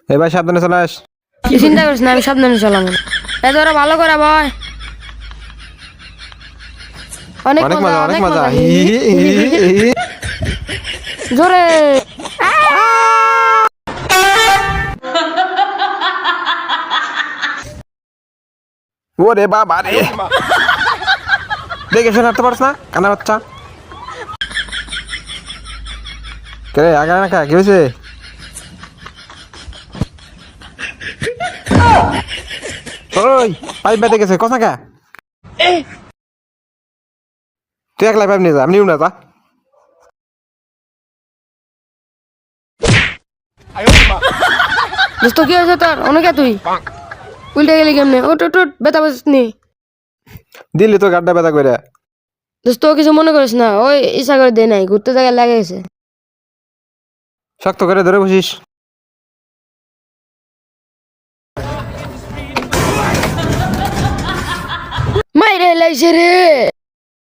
এই ভাই সাবধানে চালাস। তুই চিন্তা করিস না, আমি সাবধানে চালাবো। তোরা ভালো করে ভাই। অনেক অনেক মজা, মজা অনেক অনেক মজা। মজা। জোরে। ওরে বাবা রে, দেখে শুনে হাঁটতে পারছ না কানা বাচ্চা। কে আগে না কি হয়েছে? ওই পাইপ বেঁধে গেছে কস না কা? তুই একলাই পাইপ নিয়ে যা, আমি নিউ না যা। দোস্ত কি হয়েছে তোর? অনেকে তুই উল্টে গেলি কেমনে? ওট ওট ওট, ব্যথা পাচ্ছিস নি? দিল্লি তো গাড্ডা ব্যথা করে। দোস্ত কিছু মনে করিস না, ওই ইচ্ছা করে দে নাই, ঘুরতে জায়গায় লেগে গেছে। শক্ত করে ধরে বসিস। মাইরে লাইছে রে।